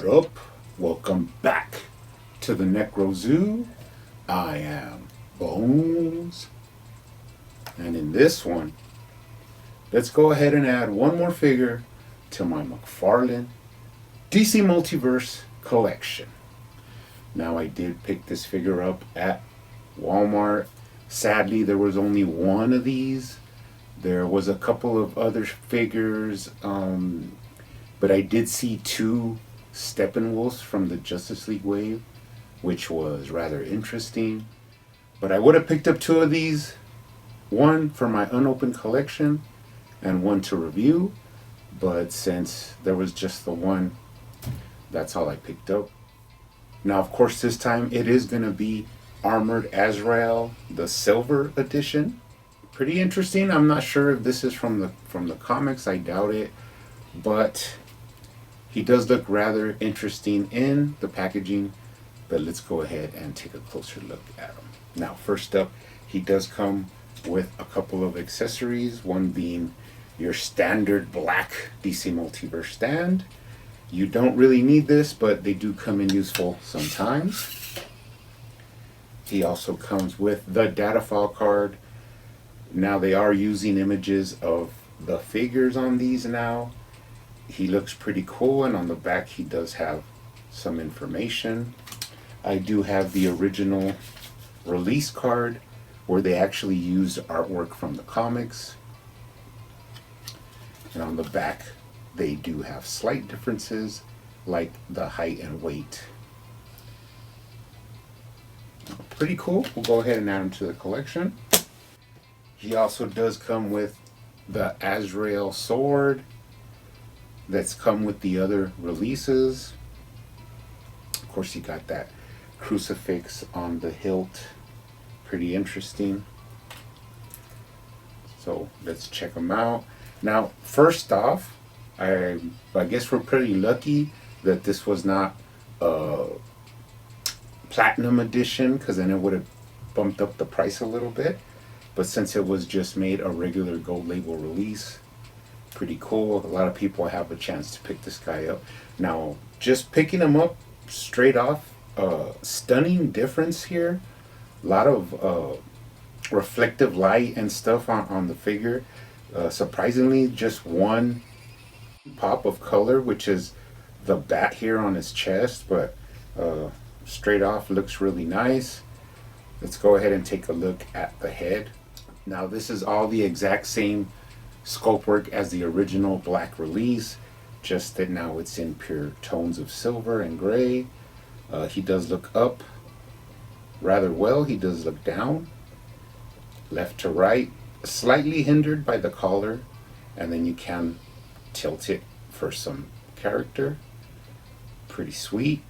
up? Welcome back to the Necro Zoo. I am Bones. And in this one, let's go ahead and add one more figure to my McFarlane DC Multiverse collection. Now, I did pick this figure up at Walmart. Sadly, there was only one of these. There was a couple of other figures, but I did see two Steppenwolves from the Justice League wave, which was rather interesting. But I would have picked up two of these, one for my unopened collection and one to review. But since there was just the one, that's all I picked up. Now, of course, this time it is going to be Armored Azrael, the Silver Edition. Pretty interesting. I'm not sure if this is from the comics. I doubt it. But he does look rather interesting in the packaging. But let's go ahead and take a closer look at him. Now, first up, he does come with a couple of accessories. One being your standard black DC Multiverse stand. You don't really need this, but they do come in useful sometimes. He also comes with the data file card. Now they are using images of the figures on these now. He looks pretty cool, and on the back he does have some information. I do have the original release card where they actually used artwork from the comics. And on the back they do have slight differences like the height and weight. Pretty cool. We'll go ahead and add him to the collection. He also does come with the Azrael sword that's come with the other releases. Of course, you got that crucifix on the hilt. Pretty interesting. So let's check them out. Now, first off, I guess we're pretty lucky that this was not a platinum edition, because then it would have bumped up the price a little bit. But since it was just made a regular gold label release, pretty cool. A lot of people have a chance to pick this guy up. Now, just picking him up straight off, stunning difference here. A lot of reflective light and stuff on the figure. Surprisingly, just one pop of color, which is the bat here on his chest, but straight off looks really nice. Let's go ahead and take a look at the head. Now, this is all the exact same sculpt work as the original black release, just that now it's in pure tones of silver and gray. He does look up rather well. He does look down, left to right, slightly hindered by the collar, and then you can tilt it for some character. Pretty sweet.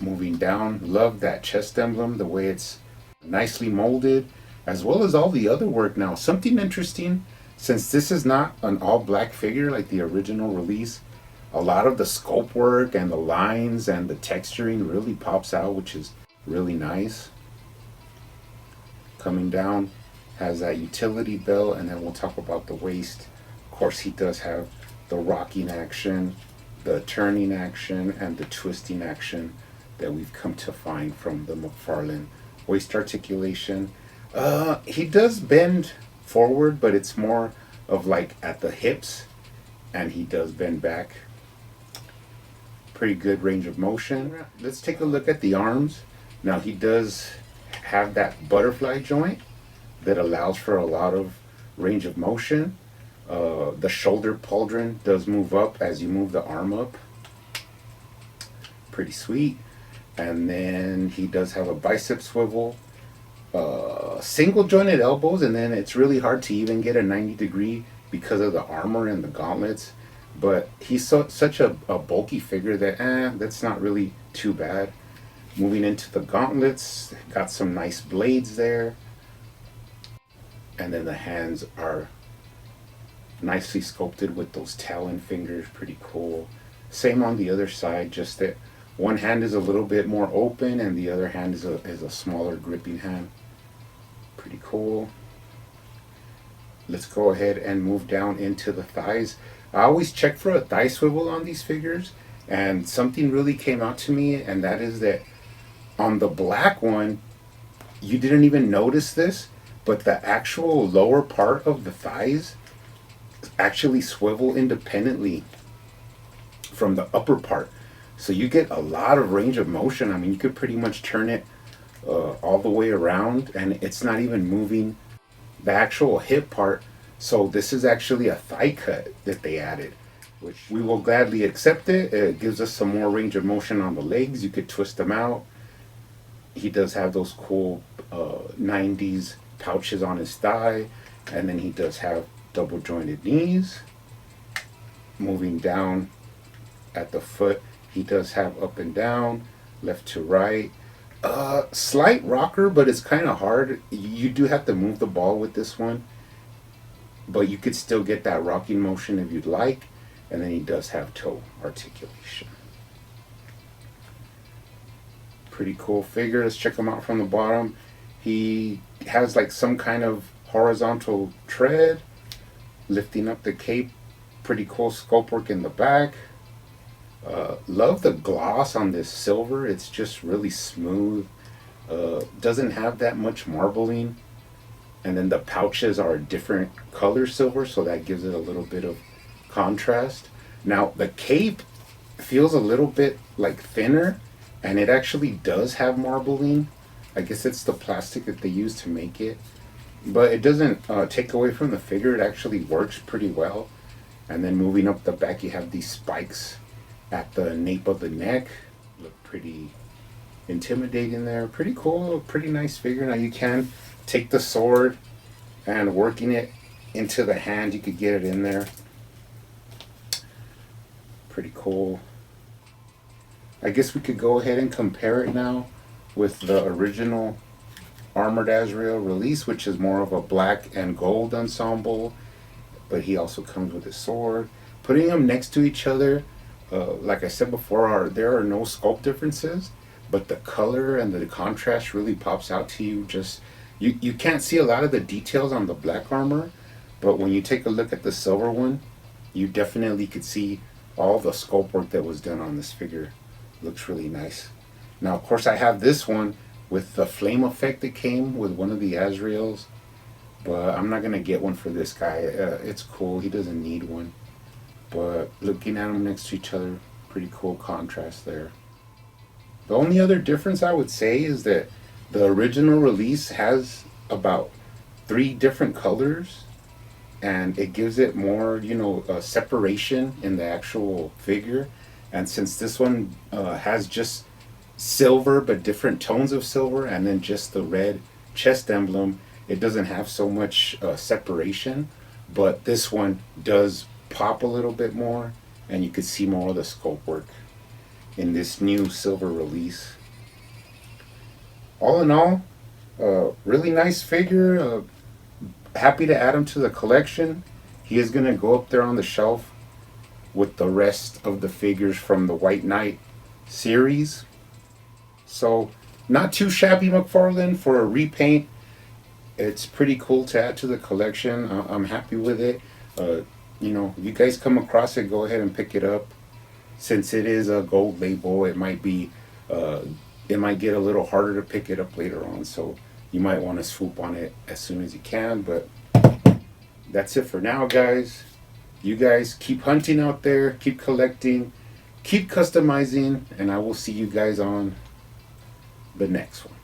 Moving down, love that chest emblem, the way it's nicely molded, as well as all the other work. Now, something interesting, since this is not an all black figure like the original release, a lot of the sculpt work and the lines and the texturing really pops out, which is really nice. Coming down, has that utility belt, and then we'll talk about the waist. Of course, he does have the rocking action, the turning action, and the twisting action that we've come to find from the McFarlane waist articulation. He does bend forward, but it's more of like at the hips, and he does bend back. Pretty good range of motion. Let's take a look at the arms. Now, he does have that butterfly joint that allows for a lot of range of motion. The shoulder pauldron does move up as you move the arm up. Pretty sweet. And then he does have a bicep swivel, single jointed elbows, and then it's really hard to even get a 90-degree because of the armor and the gauntlets. But he's such a bulky figure that that's not really too bad. Moving into the gauntlets, got some nice blades there. And then the hands are nicely sculpted with those talon fingers, pretty cool. Same on the other side, just that one hand is a little bit more open and the other hand is a smaller gripping hand. Pretty cool. Let's go ahead and move down into the thighs. I always check for a thigh swivel on these figures, And something really came out to me, and that is that on the black one, you didn't even notice this, but the actual lower part of the thighs actually swivel independently from the upper part. So you get a lot of range of motion. I mean, you could pretty much turn it all the way around, and it's not even moving the actual hip part. So this is actually a thigh cut that they added, which we will gladly accept it. It gives us some more range of motion on the legs. You could twist them out. He does have those cool 90s pouches on his thigh, and then he does have double jointed knees. Moving down at the foot, he does have up and down, left to right. Slight rocker, but it's kind of hard. You do have to move the ball with this one, but you could still get that rocking motion if you'd like. And then he does have toe articulation. Pretty cool figure. Let's check him out from the bottom. He has like some kind of horizontal tread, lifting up the cape. Pretty cool sculpt work in the back. Love the gloss on this silver. It's just really smooth. Doesn't have that much marbling. And then the pouches are a different color silver, so that gives it a little bit of contrast. Now the cape feels a little bit like thinner, and it actually does have marbling. I guess it's the plastic that they use to make it, but it doesn't take away from the figure. It actually works pretty well. And then moving up the back, you have these spikes at the nape of the neck. Look pretty intimidating there. Pretty cool, pretty nice figure. Now you can take the sword and working it into the hand, you could get it in there. Pretty cool. I guess we could go ahead and compare it now with the original Armored Azrael release, which is more of a black and gold ensemble, but he also comes with his sword. Putting them next to each other, like I said before, there are no sculpt differences, but the color and the contrast really pops out to you. Just you can't see a lot of the details on the black armor, but when you take a look at the silver one, you definitely could see all the sculpt work that was done on this figure. Looks really nice. Now, of course, I have this one with the flame effect that came with one of the Azraels, but I'm not going to get one for this guy. It's cool. He doesn't need one. But looking at them next to each other, pretty cool contrast there. The only other difference I would say is that the original release has about 3 different colors, and it gives it more, separation in the actual figure. And since this one has just silver but different tones of silver, and then just the red chest emblem, it doesn't have so much separation. But this one does pop a little bit more, and you could see more of the sculpt work in this new silver release. All in all, really nice figure. Happy to add him to the collection. He is going to go up there on the shelf with the rest of the figures from the White Knight series. So not too shabby, McFarlane, for a repaint. It's pretty cool to add to the collection. I'm happy with it. If you guys come across it, go ahead and pick it up. Since it is a gold label, it might get a little harder to pick it up later on. So you might want to swoop on it as soon as you can. But that's it for now, guys. You guys keep hunting out there, keep collecting, keep customizing, and I will see you guys on the next one.